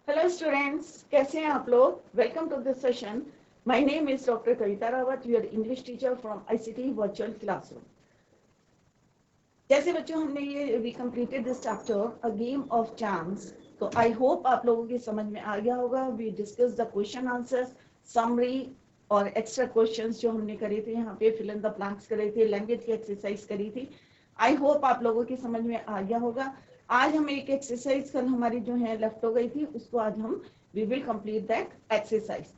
Hello students, कैसे हैं आप लोग? Welcome to this session. My name is doctor Kavita Rawat, your English teacher from ICT virtual classroom. जैसे बच्चों, हमने ये we completed this chapter a game of chance. तो आई होप आप लोगों की समझ में आ गया होगा। We discuss the question answers, summary और एक्स्ट्रा क्वेश्चंस जो हमने करे थे। यहाँ पे फिल इन द ब्लैंक्स करे थे, लैंग्वेज की एक्सरसाइज करी थी। आई होप आप लोगों की समझ में आ गया होगा। आज हम एक एक्सरसाइज कल हमारी जो है लेफ्ट हो गई थी, उसको आज हम we will complete that exercise.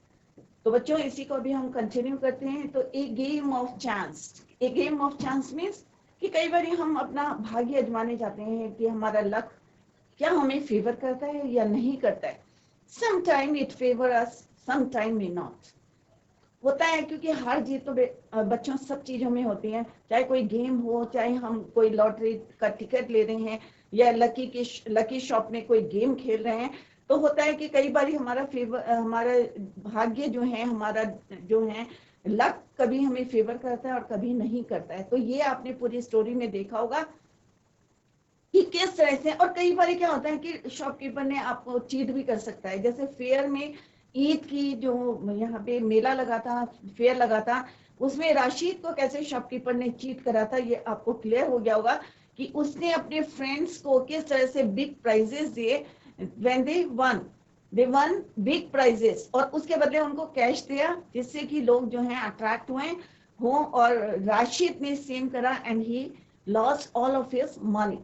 तो बच्चों, इसी को भी हम कंटिन्यू करते हैं। तो a game of chance, a game of chance means कि कई बार हम अपना भाग्य आजमाने जाते हैं कि हमारा लक क्या हमें फेवर करता है या नहीं करता है। Some time it favour us, some time may not होता है, क्योंकि हार जीत तो बच्चों सब चीजों में होती है। चाहे कोई गेम हो, चाहे हम कोई लॉटरी का टिकट ले रहे हैं या लकी शॉप में कोई गेम खेल रहे हैं, तो होता है कि कई बार हमारा फेवर, हमारा भाग्य जो है, हमारा जो है लक, कभी हमें फेवर करता है और कभी नहीं करता है। तो ये आपने पूरी स्टोरी में देखा होगा कि किस तरह से। और कई बार क्या होता है कि शॉपकीपर ने आपको चीट भी कर सकता है। जैसे फेयर में ईद की जो यहाँ पे मेला लगा था, फेयर लगा था, उसमें राशिद को कैसे शॉपकीपर ने चीट करा था, ये आपको क्लियर हो गया होगा कि उसने अपने फ्रेंड्स को किस तरह से बिग प्राइजेस दिए। When they won big prizes, और उसके बदले उनको कैश दिया, जिससे कि लोग जो हैं अट्रैक्ट हुए हो। और राशिद ने सेम करा and he lost all of his money.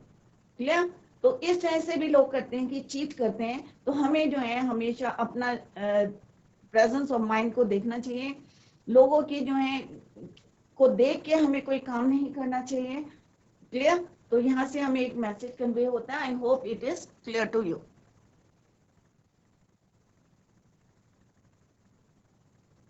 Clear? तो इस तरह से भी लोग करते हैं कि चीट करते हैं। तो हमें जो है हमेशा अपना प्रेजेंस ऑफ माइंड को देखना चाहिए। लोगों की जो है को देख के हमें कोई काम नहीं करना चाहिए। क्लियर? तो यहाँ से हमें एक मैसेज कन्वे होता है। I hope it is clear to you.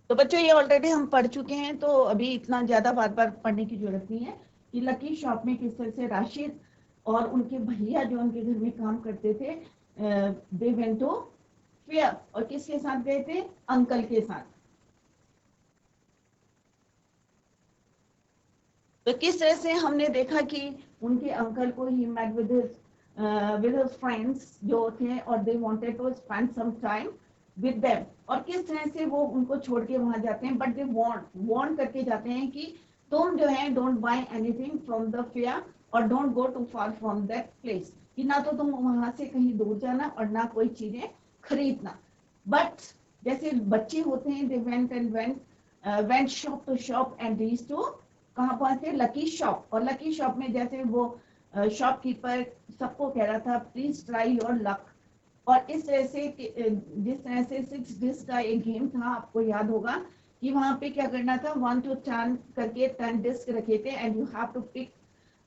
तो बच्चों, ये ऑलरेडी हम पढ़ चुके हैं, तो अभी इतना ज्यादा बार बार पढ़ने की जरूरत नहीं है कि लकी शॉप में किस तरह से राशिद और उनके भैया जो उनके घर में काम करते थे, दे वेंट टू फेयर। और किसके साथ गए थे? अंकल के साथ। तो किस तरह से हमने देखा कि उनके अंकल को ही मेट विद हिज फ्रेंड्स जो थे, और they wanted to spend some time with them. और किस तरह से वो उनको छोड़ के वहां जाते हैं, बट दे वार्न करके जाते हैं कि तुम जो है don't buy anything from the fair और don't go too far from that place, कि ना तो तुम वहां से कहीं दूर जाना और ना कोई चीजें खरीदना। बट जैसे बच्चे होते हैं, they went shop to shop and reach to, कहाँ पहुंचे? Lucky shop. और लकी शॉप में जैसे वो शॉपकीपर सबको कह रहा था प्लीज ट्राई योर लक। और इस तरह से जिस तरह से 6 डिस्क का एक गेम था, आपको याद होगा कि वहां पे क्या करना था, 1 to 10 करके 10 डिस्क रखे थे, and you have to pick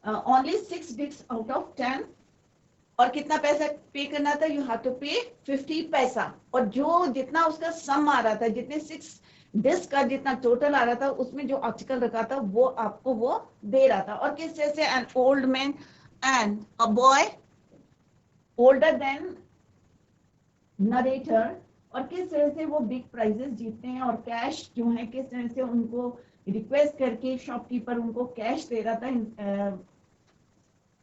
only 6 disc out of 10। और कितना पैसा पे करना था? यू हैव टू पे 50 पैसा। और जो जितना उसका सम आ रहा था, जितने 6 डिस्क का जितना टोटल आ रहा था, उसमें जो आर्टिकल रखा था वो आपको वो दे रहा था। और किस तरह से N old man and a boy older than narrator, और किस तरह से वो बिग प्राइजेस जीतते हैं और कैश जो है किस तरह से उनको रिक्वेस्ट करके शॉपकीपर उनको कैश दे रहा था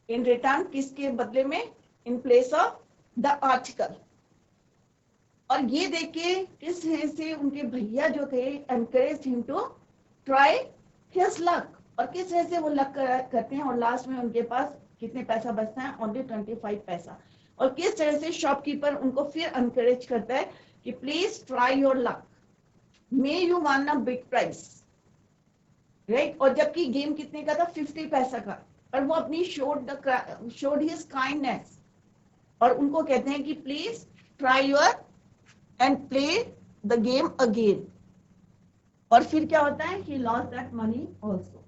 इन रिटर्न, किसके बदले में? In place of the article. और ये देख के किस तरह से उनके भैया जो थे encourage him to try his luck, और किस तरह से वो लक करते हैं, और लास्ट में उनके पास कितने पैसा बचता है? ओनली 25 पैसा। और किस तरह से शॉपकीपर उनको फिर एनकरेज करता है कि please try your luck, may you won a big prize. Right? और जबकि गेम कितने का था? 50 पैसा का। और वो अपनी शोड हिज काइंडनेस, और उनको कहते हैं कि please try your and play the game again. और फिर क्या होता है? He lost that money also.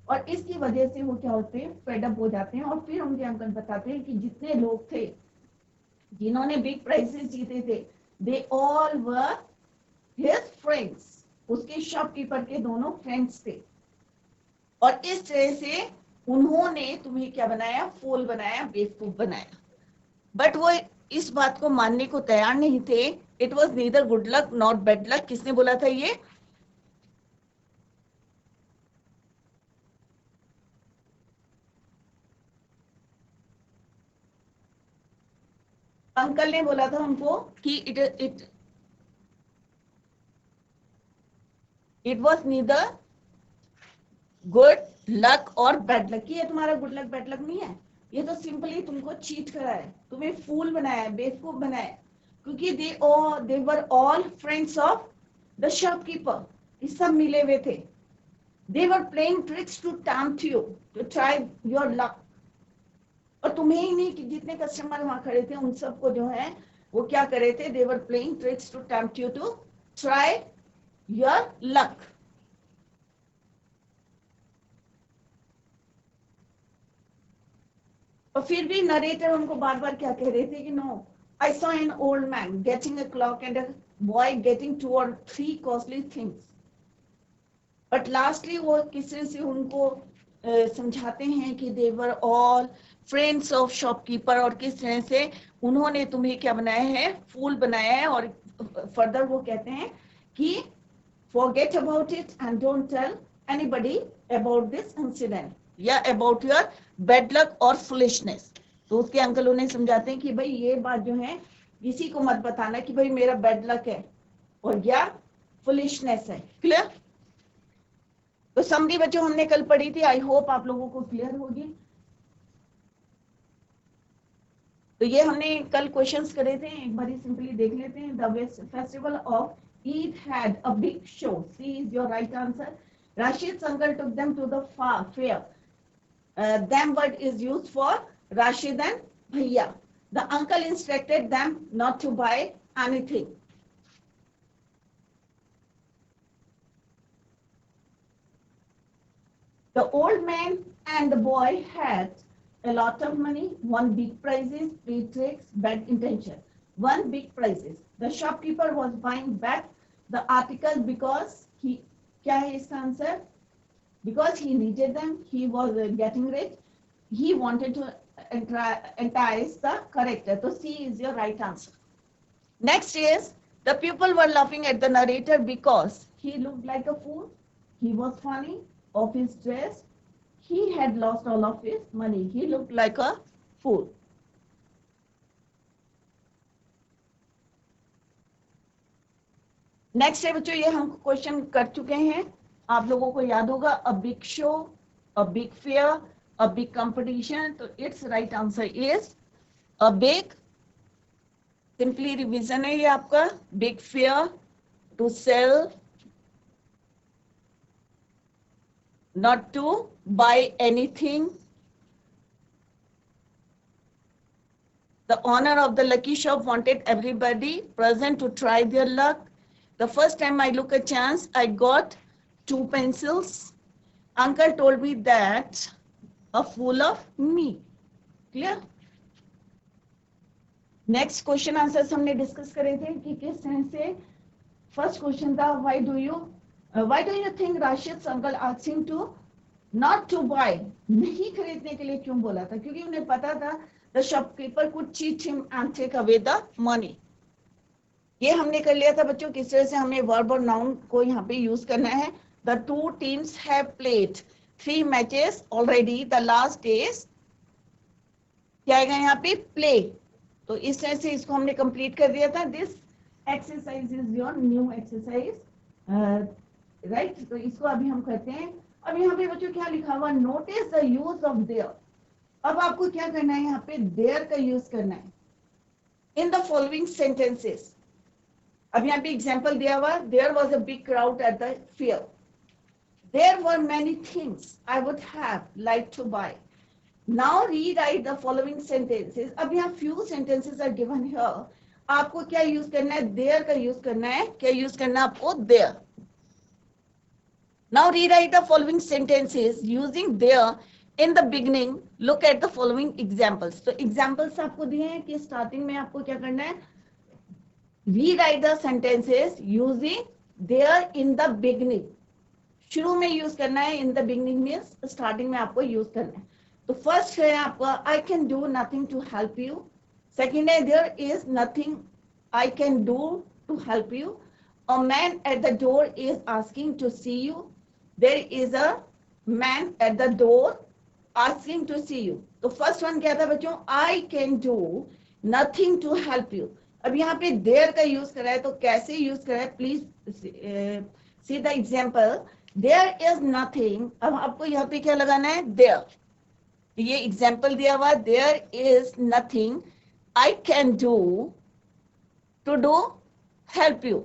और इसकी वजह से वो क्या होते हैं? फेडअप हो जाते हैं। और फिर उनके अंकल बताते हैं कि जितने लोग थे जिन्होंने बिग प्राइजेस जीते थे, they all were his friends. उसके शॉपकीपर के दोनों फ्रेंड्स थे। और इस तरह से उन्होंने तुम्हें क्या बनाया? फूल बनाया, बेवकूफ बनाया। बट वो इस बात को मानने को तैयार नहीं थे। It was neither good luck not bad luck. किसने बोला था ये? अंकल ने बोला था उनको कि it was neither good luck और बैड लक। ये तुम्हारा गुड लक बैड लक नहीं है, ये तो सिंपली तुमको चीट करा है, तुम्हें फूल बनाया है, बेवकूफ बनाया है, क्योंकि they were all friends of the shopkeeper. ये सब मिले हुए थे। They were playing tricks to tempt you to try your luck. और तुम्हें ही नहीं कि जितने कस्टमर वहां खड़े थे उन सबको जो है वो क्या कर रहे थे, they were playing tricks to tempt you to try your luck. और फिर भी नरेटर उनको बार बार क्या कह रहे थे कि no, I saw an old man getting a clock and a boy getting 2 or 3 costly things. But lastly वो किसी से उनको समझाते हैं कि they were all friends of shopkeeper, और किस तरह से उन्होंने तुम्हें क्या बनाया है, फूल बनाया है। और फर्दर वो कहते हैं कि forget about it and don't tell anybody about this incident या about your bad luck or foolishness। तो उसके अंकल उन्हें समझाते हैं कि भाई ये बात जो है किसी को मत बताना कि भाई मेरा बैड लक है और या फुलिशनेस है। क्लियर? तो समरी बच्चों हमने कल पढ़ी थी, आई होप आप लोगों को क्लियर होगी। तो ये हमने कल क्वेश्चंस करे थे, एक बार सिंपली देख लेते हैं। The festival of Eid had a big show. C is your right answer. Rashid's uncle took them to the fair. Them word is used for Rashid and Bhaiya. The uncle instructed them not to buy anything. The old man and the boy had a lot of money. One big prizes, free tricks, bad intention. One big prizes. The shopkeeper was buying back the article because he, क्या है इसका answer? Because he needed them, he was getting rich, he wanted to entice the character. So C is your right answer. Next is, the people were laughing at the narrator because he looked like a fool, he was funny of his dress, he had lost all of his money, he looked like a fool. Next है बच्चों, ये हम question कर चुके हैं, आप लोगों को याद होगा। A big show, a big fair, a big competition. तो it's right answer is a big, simply revision है ये आपका। Big fair, to sell, not to buy anything. The owner of the lucky shop wanted everybody present to try their luck. The first time I look a chance, I got 2 pencils. Uncle told me that a fool of me. Clear? Next question answers हमने discuss करे थे कि किस तरह से। First question था, why do you think Rashid uncle asking to not to buy, नहीं खरीदने के लिए क्यों बोला था? क्योंकि उन्हें पता था the shopkeeper could cheat him and take away the money. ये हमने कर लिया था बच्चों, किस तरह से हमें वर्ब और नाउन को यहाँ पे यूज करना है। The 2 teams have played 3 matches already. The last is क्या आएगा यहाँ पे? प्ले। तो इस तरह से इसको हमने कंप्लीट कर दिया था। This exercise is your new exercise, right? तो इसको अभी हम करते हैं। अब यहाँ पे बच्चों क्या लिखा हुआ? Notice the use of their. अब आपको क्या करना है? यहाँ पे देयर का यूज करना है इन द फॉलोइंग सेंटेंसेस। अब यहाँ पे एग्जाम्पल दिया हुआ, there was a big crowd at the fair, there were many things I would have like to buy. Now rewrite the following sentences. अब यहाँ few sentences are given here. आपको क्या use करना है? There का use करना है। क्या यूज करना है आपको? There. Now rewrite the following sentences using there in the beginning. Look at the following examples. तो examples आपको दिए हैं कि starting में आपको क्या करना है? Rewrite the sentences using there in the beginning. शुरू में यूज करना है। in the beginning means starting में आपको यूज करना है। तो फर्स्ट है आपका, I can do nothing to help you. Second है, there is nothing I can do to help you. A man at the door is asking to see you. There is a man at the door asking to see you. तो first one क्या था बच्चों? I can do nothing to help you. अब यहाँ पे there का use करा है, तो कैसे यूज करा है, please see the example. There is nothing, अब आपको यहाँ पे क्या लगाना है, देयर। ये एग्जाम्पल दिया हुआ, there is nothing I can do to do help you,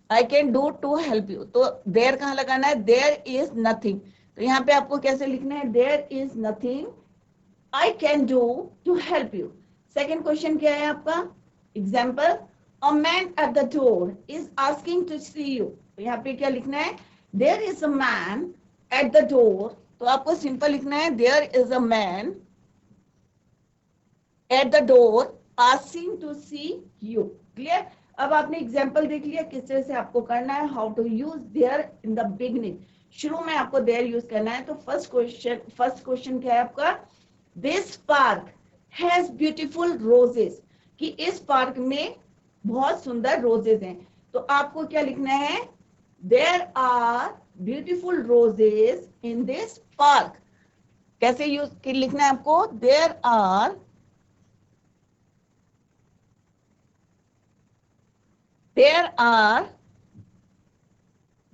I can do to help you. तो देयर कहाँ लगाना है, देयर इज नथिंग। तो यहाँ पे आपको कैसे लिखना है, there is nothing I can do to help you. Second question क्या है आपका, example, a man at the door is asking to see you. तो यहाँ पे क्या लिखना है, there is a man at the door। तो आपको सिंपल लिखना है, there is a man at the door asking to see you। Clear. अब आपने एग्जाम्पल देख लिया किस तरह से आपको करना है, how to use there in the beginning. शुरू में आपको देयर यूज करना है। तो फर्स्ट क्वेश्चन क्या है आपका, this park has beautiful roses, कि इस पार्क में बहुत सुंदर रोजेस हैं। तो आपको क्या लिखना है, there are beautiful roses in this park. कैसे यूज लिखना है आपको, there are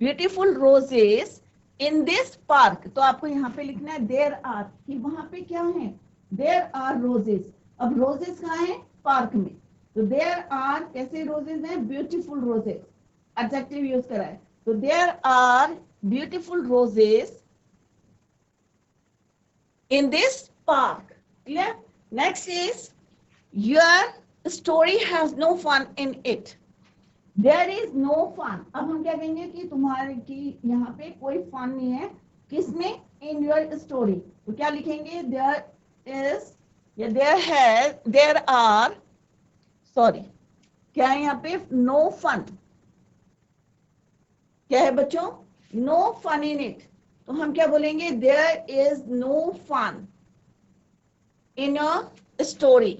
beautiful roses in this park. तो आपको यहाँ पे लिखना है देयर आर, कि वहां पे क्या है, देयर आर रोजेस। अब रोजेस कहाँ है, पार्क में। तो देयर आर कैसे रोजेस हैं, ब्यूटीफुल रोजेस, एडजेक्टिव यूज करा है। तो there are beautiful roses in this park। Clear? Next is, your story has no fun in it। There is no fun। अब हम क्या कहेंगे कि तुम्हारे की यहाँ पे कोई फन नहीं है, किसमें, in your story। तो क्या लिखेंगे, there is या there are, सॉरी, क्या है यहाँ पे, no fun। क्या है बच्चों, no fun in it। तो हम क्या बोलेंगे, there is no fun in a story।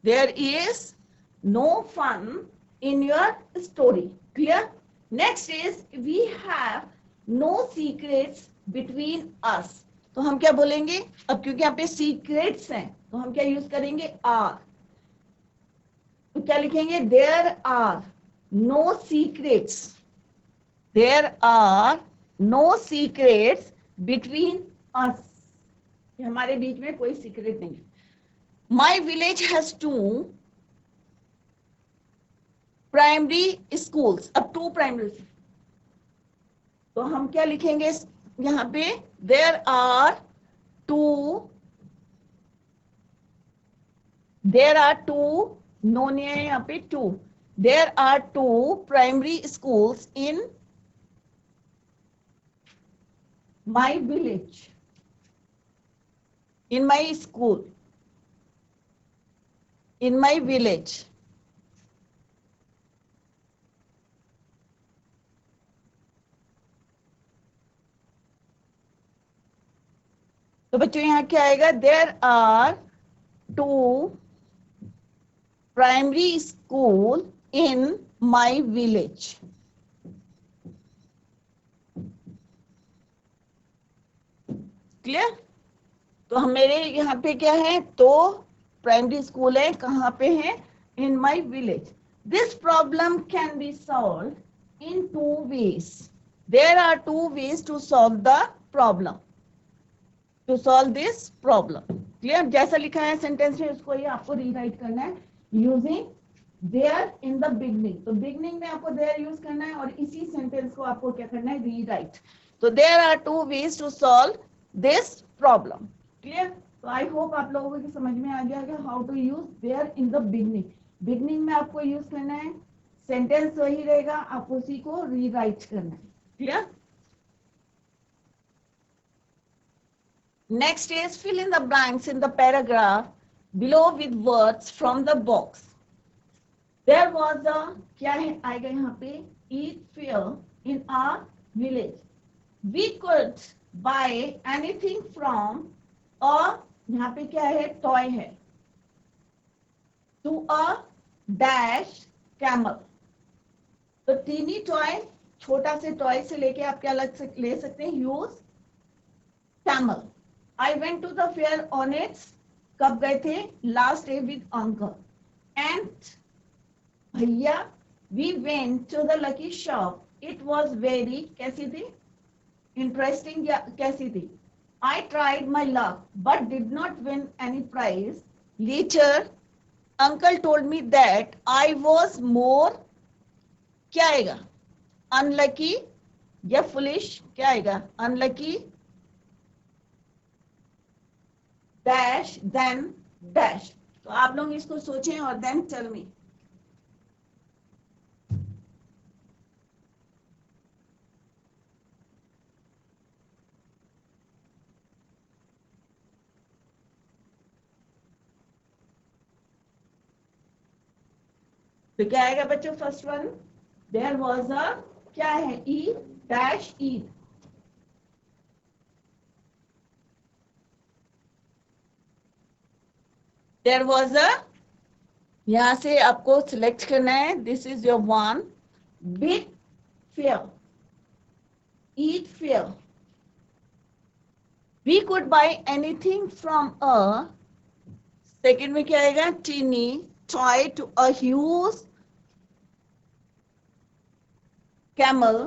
there is no fun in your story। Clear? Next is, we have no secrets between us। तो हम क्या बोलेंगे, अब क्योंकि यहाँ पे secrets हैं तो हम क्या यूज करेंगे, are। तो क्या लिखेंगे, there are no secrets, there are no secrets between us। हमारे बीच में कोई सीक्रेट नहीं है। My village has two primary schools। अब two primary, तो हम क्या लिखेंगे यहाँ पे, there are two नो नहीं है यहाँ पे, two, there are two primary schools in my village, in my school, in my village। तो बच्चों यहाँ क्या आएगा, there are two primary school in my village. Clear. तो हम मेरे यहाँ पे क्या है, तो प्राइमरी स्कूल है, कहाँ पे है, in my village. This problem can be solve in two ways. There are two ways to solve the problem, to solve this problem. Clear. जैसा लिखा है सेंटेंस में उसको ही आपको रीराइट करना है using there in the beginning. तो beginning में आपको देयर यूज करना है और इसी सेंटेंस को आपको क्या करना है, रीराइट। तो there are two ways to solve this problem. Clear. तो आई होप आप लोगों को समझ में आ गया होगा how to use there in the beginning. Beginning में आपको यूज करना है, सेंटेंस वही रहेगा, आपको उसी को रीराइट करना है। Clear. Next is, fill in the blanks in the paragraph below with words from the box। There was a, क्या है आएगा यहाँ पे, eat fair in our village। We could buy anything from a, यहाँ पे क्या है, toy है, to a dash camel। तो टीनी टॉय, छोटा से टॉय से लेके आप क्या ले सकते हैं, use camel. I went to the fair on its, कब गए थे, last day with uncle. and भैया we went to the lucky shop. It was very कैसी थी, interesting या कैसी थी? I tried my luck but did not win any prize. Later, uncle told me that I was more क्या आएगा? Unlucky या foolish क्या आएगा? Unlucky dash then dash. तो आप लोग इसको सोचें और then tell me. तो क्या आएगा बच्चों? First one, there was a क्या है? E dash Eid. There was a, यहां से आपको सिलेक्ट करना है. This is your one. Big fair, Eid fair. We could buy anything from a, second में क्या आएगा? Tiny toy to a huge camel.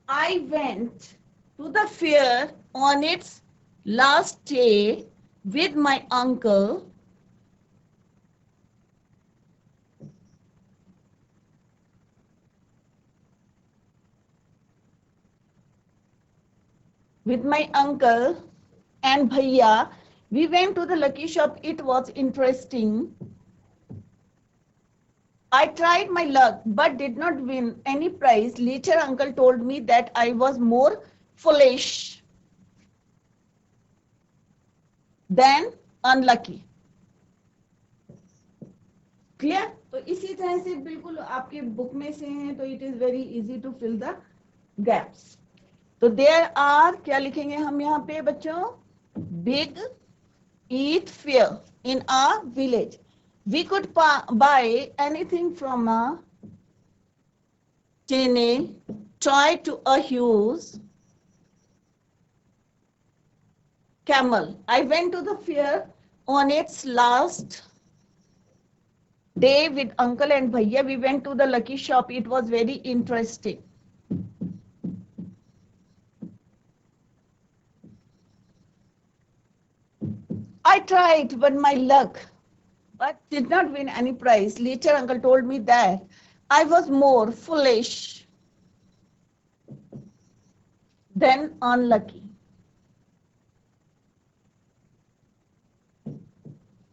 I went to the fair on its last day with my uncle. With my uncle and bhaiya, we went to the lucky shop. It was interesting. I tried my luck but did not win any prize. Later, uncle told me that I was more foolish than unlucky. Clear? तो इसी तरह से बिल्कुल आपके book में से हैं, तो it is very easy to fill the gaps. तो देयर आर, क्या लिखेंगे हम यहाँ पे बच्चों? Big Eid fair in a village. We could buy anything from a tiny toy to a huge camel. I went to the fair on its last day with uncle and bhaiya. We went to the lucky shop. It was very interesting. I tried, but my luck, but did not win any prize. Later, uncle told me that I was more foolish than unlucky.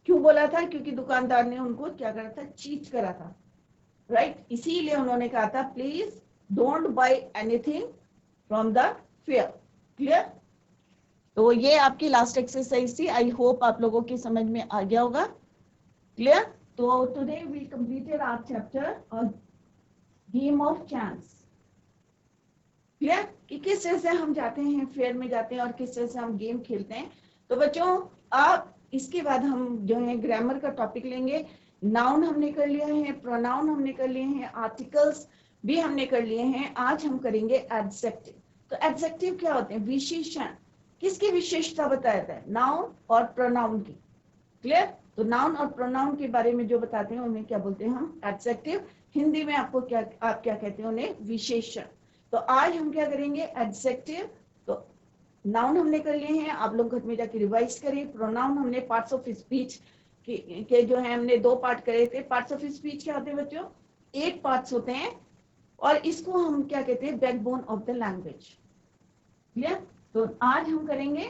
क्यों बोला था? क्योंकि दुकानदार ने उनको क्या करा था? चीट करा था. राइट? इसीलिए उन्होंने कहा था please don't buy anything from the fair. Clear? तो ये आपकी लास्ट एक्सरसाइज थी. आई होप आप लोगों की समझ में आ गया होगा. क्लियर? तो today we completed our chapter game of chance. Clear? कि किस तरह से हम जाते हैं फेयर में जाते हैं और किस तरह से हम गेम खेलते हैं. तो बच्चों आप इसके बाद हम जो है ग्रामर का टॉपिक लेंगे. नाउन हमने कर लिया है, प्रोनाउन हमने कर लिए हैं, आर्टिकल्स भी हमने कर लिए हैं. आज हम करेंगे एडजेक्टिव. तो एडजेक्टिव क्या होते हैं? विशेषण. किसकी विशेषता बताता है? नाउन और प्रोनाउन की. क्लियर? तो नाउन और प्रोनाउन के बारे में जो बताते हैं उन्हें क्या बोलते हैं हम? एडजेक्टिव. हिंदी में आपको क्या, आप क्या कहते हैं उन्हें? विशेषण. तो आज हम क्या करेंगे? एडजेक्टिव. तो नाउन हमने कर लिए हैं, आप लोग घर में जाके रिवाइज करें. प्रोनाउन हमने पार्ट्स ऑफ स्पीच के जो है हमने 2 पार्ट करे थे. पार्ट्स ऑफ स्पीच क्या होते हैं बच्चों? 8 पार्ट्स होते हैं और इसको हम क्या कहते हैं? Backbone of the language. Clear? तो आज हम करेंगे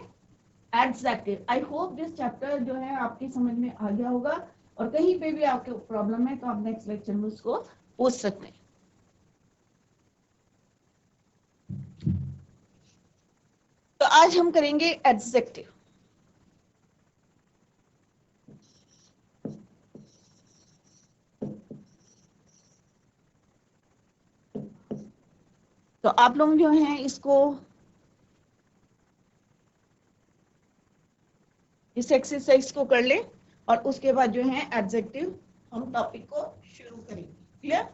adjective. I hope this chapter जो है आपकी समझ में आ गया होगा और कहीं पे भी आपको प्रॉब्लम है तो आप नेक्स्ट लेक्चर में उसको पूछ सकते हैं. तो आज हम करेंगे एडजेक्टिव. तो आप लोग जो हैं इसको, इस एक्सरसाइज को कर लें और उसके बाद जो है एडजेक्टिव हम टॉपिक को शुरू करेंगे. क्लियर?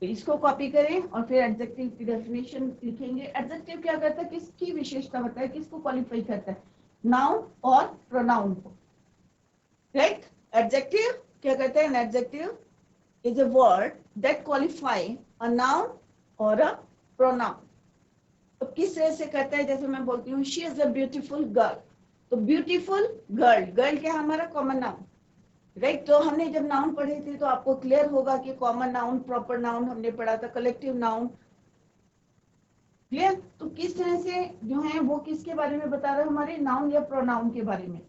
तो इसको कॉपी करें और फिर एडजेक्टिव की डेफिनेशन लिखेंगे। एडजेक्टिव क्या करता है, किसकी विशेषता बताता है, किसको क्वालिफाई करता है, नाउन और प्रोनाउन को, राइट। एडजेक्टिव क्या करता है, an adjective is a word that qualify a noun और अ प्रोनाउन। तो किस तरह से करता है, जैसे मैं बोलती हूँ she is a beautiful girl, तो ब्यूटीफुल गर्ल, गर्ल क्या हमारा कॉमन नाउन, राइट। तो हमने जब नाउन पढ़े थे तो आपको क्लियर होगा कि कॉमन नाउन, प्रॉपर नाउन हमने पढ़ा था, कलेक्टिव नाउन, क्लियर। तो किस तरह से जो है वो किसके बारे में बता रहे हैं, हमारे नाउन या प्रोनाउन के बारे में।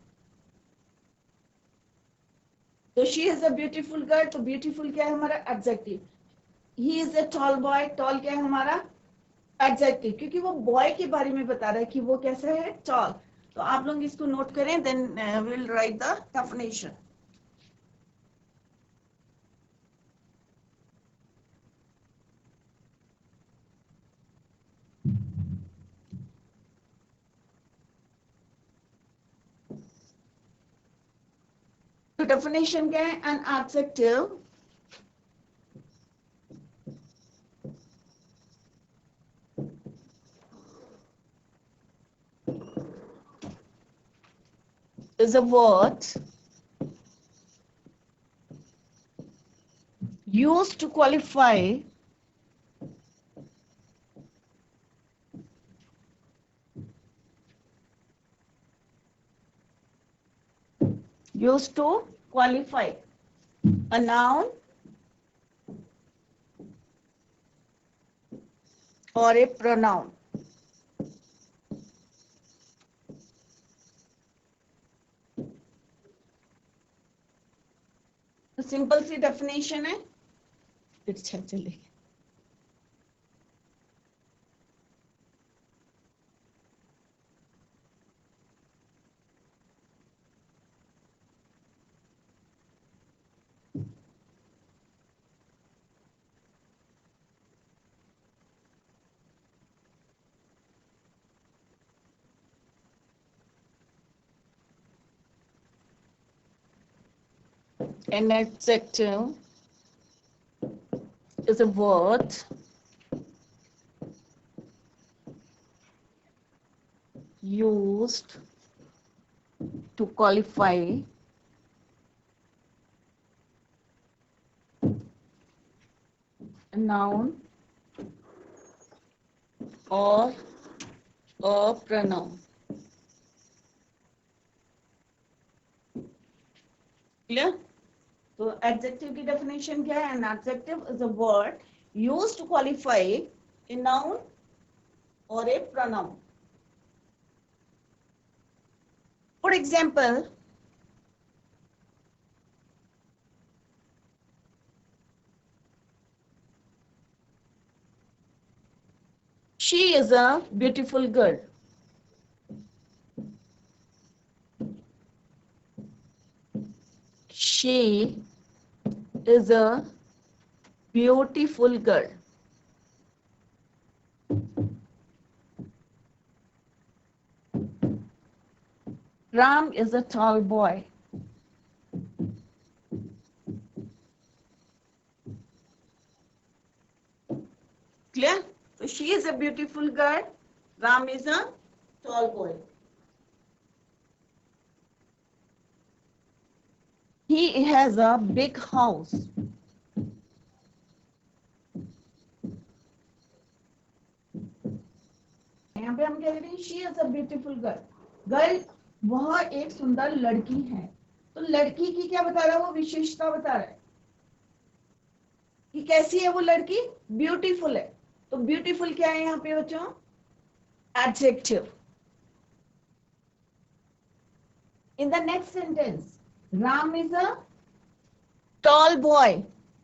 तो she is a beautiful girl, तो ब्यूटीफुल क्या है हमारा adjective. He is a tall boy, tall क्या है हमारा एडजेक्टिव, क्योंकि वो बॉय के बारे में बता रहा है कि वो कैसा है, टॉल। तो आप लोग इसको नोट करें, then will write the definition. तो डेफिनेशन क्या है, an adjective is a word used to qualify a noun or a pronoun। तो सिंपल सी डेफिनेशन है, अच्छा चलिए। An adjective is a word used to qualify a noun or a pronoun। Clear. तो adjective की definition क्या है, an adjective is a word used to qualify a noun or a pronoun. For example, she is a beautiful girl। She is a beautiful girl। Ram is a tall boy। Clear? So she is a beautiful girl, Ram is a tall boy। He has a big house। यहाँ पे हम कह रहे हैं she is a beautiful girl, girl वह एक सुंदर लड़की है। तो लड़की की क्या बता रहा है, वो विशेषता बता रहा है कि कैसी है वो लड़की, ब्यूटीफुल है। तो ब्यूटीफुल क्या है यहाँ पे बच्चों, adjective. In the next sentence, Ram is a tall boy.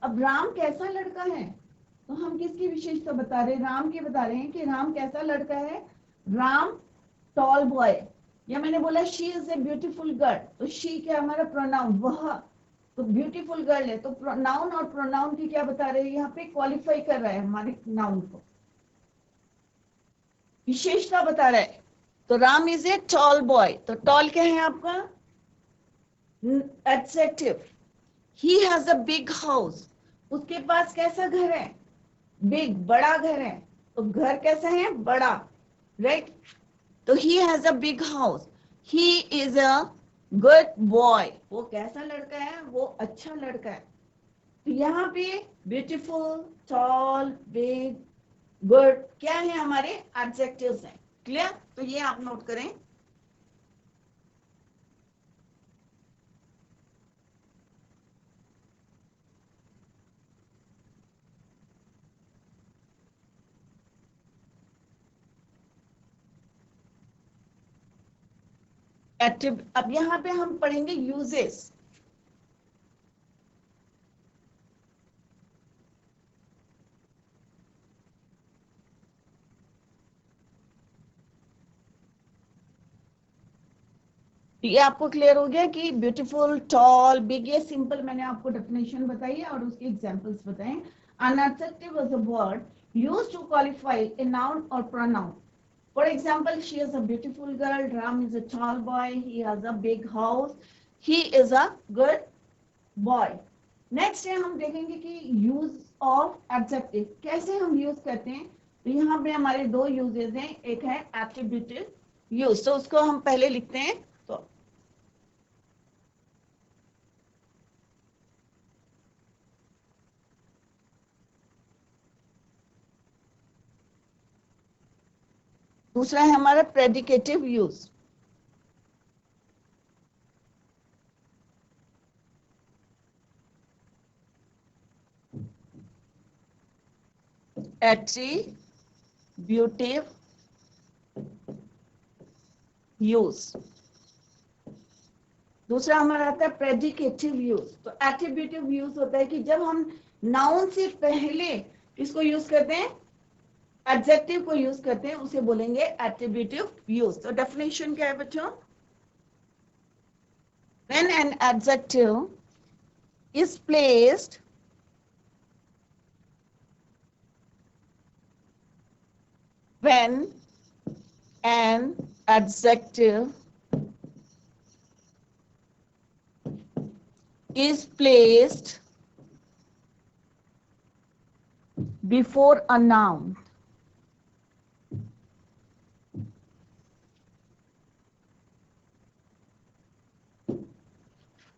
अब राम कैसा लड़का है, तो हम किसकी विशेषता बता रहे हैं, राम की बता रहे हैं कि राम कैसा लड़का है, राम टॉल बॉय। या मैंने बोला she is a beautiful girl, तो शी क्या हमारा प्रोनाउन, वह, तो ब्यूटीफुल गर्ल है। तो नाउन और प्रोनाउन की क्या बता रहे हैं, यहाँ पे क्वालिफाई कर रहा है हमारे नाउन को, विशेषता बता रहा है। तो Ram is a tall boy, तो टॉल क्या है आपका adjective. He has a big house, उसके पास कैसा घर है, बिग, बड़ा घर है, तो घर कैसा है, बड़ा, राइट। तो ही has a big house, he is a good boy, वो कैसा लड़का है, वो अच्छा लड़का है। तो यहाँ पे ब्यूटीफुल, टॉल, बिग, गुड क्या है, हमारे एडजेक्टिव्स हैं। क्लियर, तो ये आप नोट करें। अब यहाँ पे हम पढ़ेंगे यूजेस। ये आपको क्लियर हो गया कि ब्यूटीफुल, टॉल, बिग, ये सिंपल मैंने आपको डेफिनेशन बताई है और उसके एग्जांपल्स बताए। An adjective is a word used to qualify a noun or pronoun. For example, she is a beautiful girl, Ram is a tall boy, he has a big house, he is a good boy. Next है हम देखेंगे कि use of adjective कैसे हम use करते हैं। तो यहाँ पे हमारे दो यूजेस हैं, एक है एट्रीब्यूटिव यूज, तो उसको हम पहले लिखते हैं। तो दूसरा है हमारा प्रेडिकेटिव यूज। Attributive use. दूसरा हमारा आता है प्रेडिकेटिव यूज। तो एट्रीब्यूटिव यूज होता है कि जब हम नाउन से पहले किसको यूज करते हैं, एडजेक्टिव को यूज करते हैं, उसे बोलेंगे एट्रीब्यूटिव यूज। तो डेफिनेशन क्या है बच्चों, when an adjective is placed when an adjective is placed before a noun,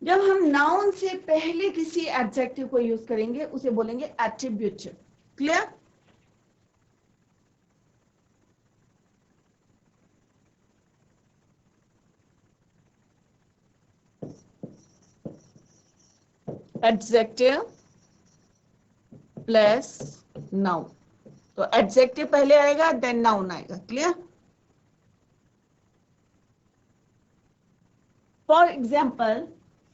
जब हम नाउन से पहले किसी एडजेक्टिव को यूज करेंगे उसे बोलेंगे attributive. Clear, adjective plus noun, तो एडजेक्टिव पहले आएगा देन नाउन आएगा। Clear, for example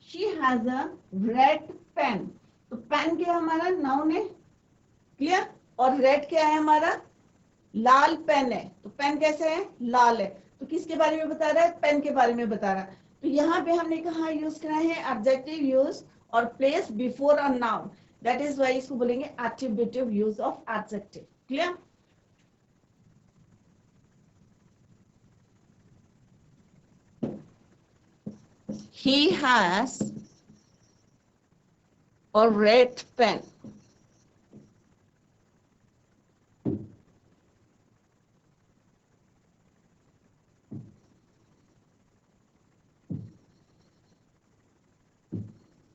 she has a red pen, तो पेन क्या है, हमारा नाउन है। क्लियर, और रेड क्या है, हमारा लाल पेन है, तो पेन कैसे है, लाल है। तो किसके बारे में बता रहा है, पेन के बारे में बता रहा है। तो यहाँ पे हमने कहा यूज करा है एडजेक्टिव यूज और place before a noun, that is why इसको बोलेंगे attributive use of adjective. Clear, he has a red pen,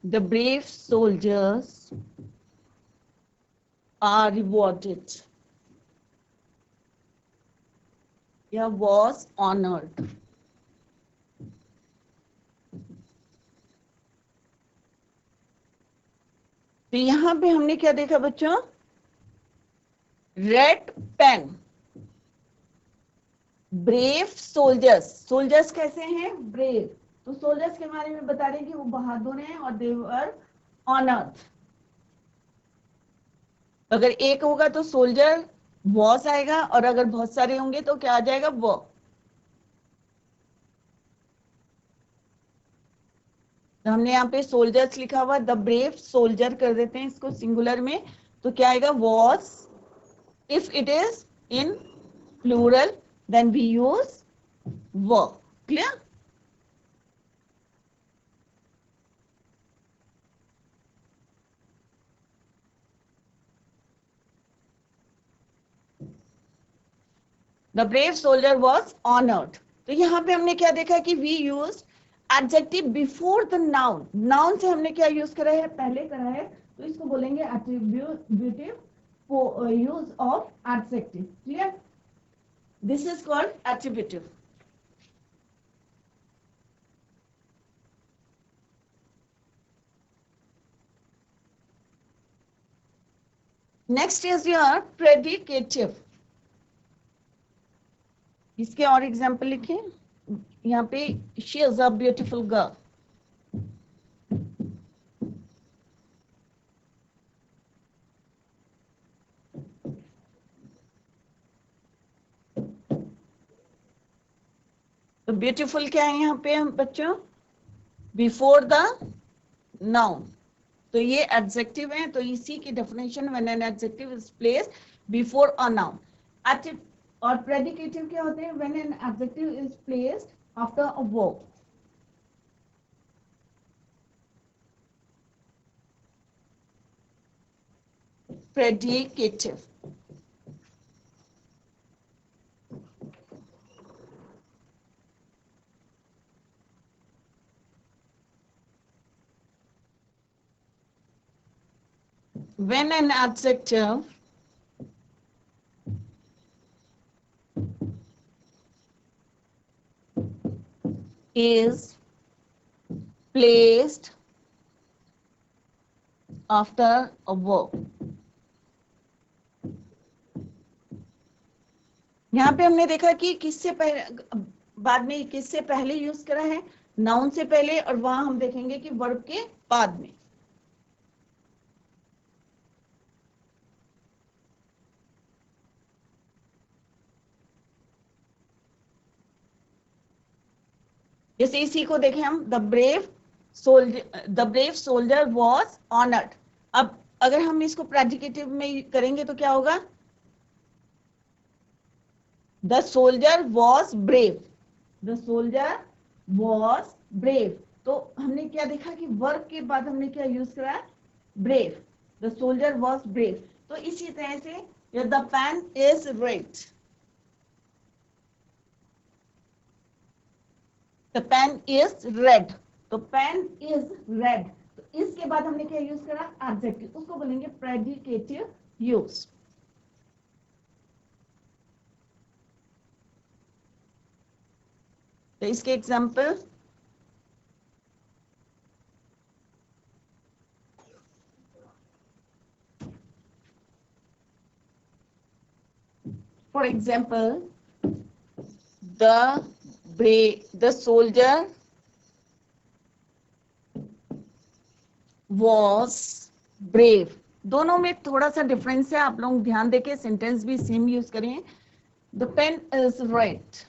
the brave soldiers are rewarded, या was honored। तो यहां पे हमने क्या देखा बच्चों, red pen, brave soldiers, soldiers कैसे हैं, ब्रेव, तो सोल्जर्स के बारे में बता रहे हैं कि वो बहादुर हैं और दे वर ऑनर्ड। अगर एक होगा तो सोल्जर वॉस आएगा, और अगर बहुत सारे होंगे तो क्या आ जाएगा, वो। तो हमने यहाँ पे सोल्जर्स लिखा हुआ, द ब्रेव सोल्जर कर देते हैं इसको सिंगुलर में, तो क्या आएगा, was. If it is in plural then we use were. Clear, the brave soldier was honoured. तो यहाँ पे हमने क्या देखा कि we use adjective before the noun. Noun से हमने क्या यूज करा है, पहले करा है, तो इसको बोलेंगे attributive use of adjective. Clear? This is called attributive. Next is your predicative. इसके और एग्जाम्पल लिखे यहाँ पे, she is a beautiful girl. तो ब्यूटीफुल क्या है यहाँ पे बच्चों, बिफोर द नाउन। तो ये एडजेक्टिव है, तो इसी की definition, when an adjective is placed before a noun. और प्रेडिकेटिव क्या होते हैं, when an adjective is placed after a verb. Predicative. When an adjective is placed after a verb, यहाँ पे हमने देखा कि किससे पहले, बाद में किससे पहले यूज करा है, नाउन से पहले, और वहां हम देखेंगे कि वर्ब के बाद में। जैसे इसी को देखें हम, the brave soldier was honoured. अब अगर हम इसको प्रेडिकेटिव में करेंगे तो क्या होगा, the soldier was brave. The soldier was brave. तो हमने क्या देखा कि वर्ब के बाद हमने क्या यूज करा, brave. The soldier was brave. तो इसी तरह से the pen is red. The pen is red. तो पेन इज रेड, तो इसके बाद हमने क्या यूज करा, एडजेक्टिव, उसको बोलेंगे प्रेडिकेटिव यूज। तो इसके example, for example, the soldier was brave। दोनों में थोड़ा सा डिफरेंस है, आप लोग ध्यान देके सेंटेंस भी सेम यूज करें। The pen is red।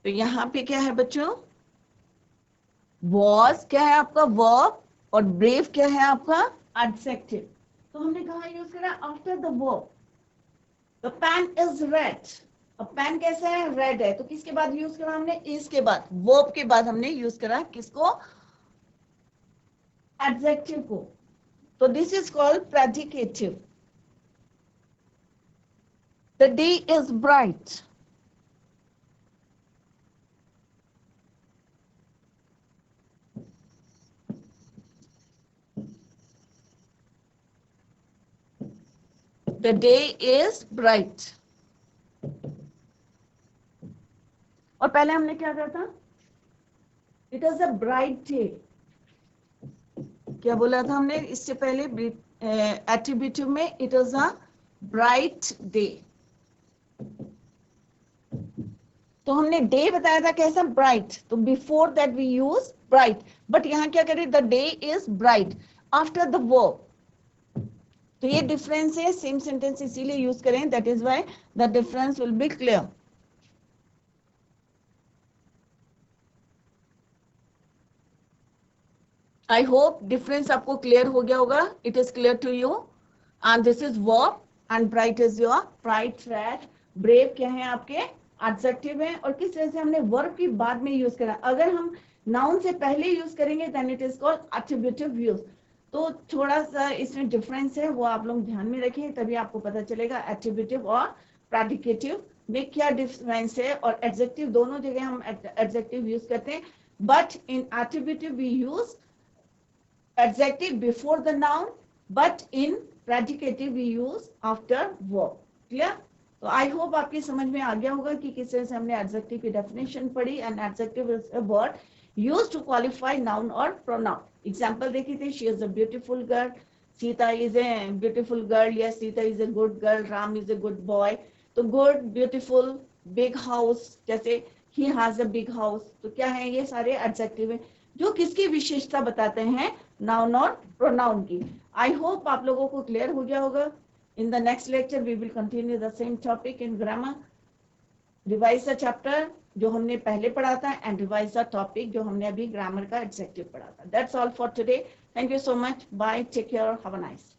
तो यहां पे क्या है बच्चों, was क्या है आपका वर्ब, और brave क्या है आपका एडजेक्टिव। तो हमने कहा यूज करा, after the verb. The pen is red। अब पेन कैसा है, रेड है, तो किसके बाद यूज करा हमने, इसके बाद, वर्ब के बाद हमने यूज करा किसको, एडजेक्टिव को। तो this is called predicative. The day is bright. The day is bright. और पहले हमने क्या कहा था, it is a bright day. क्या बोला था हमने इससे पहले, एट्रीब्यूटिव में, it is a bright day. तो हमने डे बताया था कैसा, ब्राइट। तो before that we use bright, but यहां क्या करें, the day is bright after the verb. तो ये डिफरेंस है, सेम सेंटेंस इसीलिए यूज करें, that is why the difference will be clear. I hope difference आपको क्लियर हो गया होगा, it is clear to you. And this is verb and bright is your, bright red, brave क्या है आपके adjective है और किस तरह से हमने वर्ब की बाद में यूज करा। अगर हम नाउन से पहले यूज करेंगे then it is called attributive use. तो थोड़ा सा इसमें डिफरेंस है, वो आप लोग ध्यान में रखें, तभी आपको पता चलेगा एट्रिब्यूटिव और प्रेडिकेटिव में क्या डिफरेंस है। और एडजेक्टिव दोनों जगह हम एडजेक्टिव यूज करते हैं, but in attributive we use adjective before the noun, but in predicative we use after verb. Clear? तो आई होप आपकी समझ में आ गया होगा कि किस तरह से हमने एडजेक्टिव की डेफिनेशन पढ़ी। And adjective is a word used to qualify noun और प्रोनाउन। एग्जांपल देखी थी, she is a beautiful girl, Sita is a beautiful girl, yes Sita is a good girl, Ram is a good boy. तो good, beautiful, big house, जैसे he has a big house, तो क्या है, ये सारे एडजेक्टिव है जो किसकी विशेषता बताते हैं, नाउन और प्रोनाउन की। आई होप आप लोगों को क्लियर हो गया होगा। In the next lecture we will continue the same topic in grammar, revise the chapter जो हमने पहले पढ़ा था एंड रिवाइज द टॉपिक जो हमने अभी ग्रामर का एडजेक्टिव पढ़ा था। That's all for today. Thank you so much, bye, take care, have a nice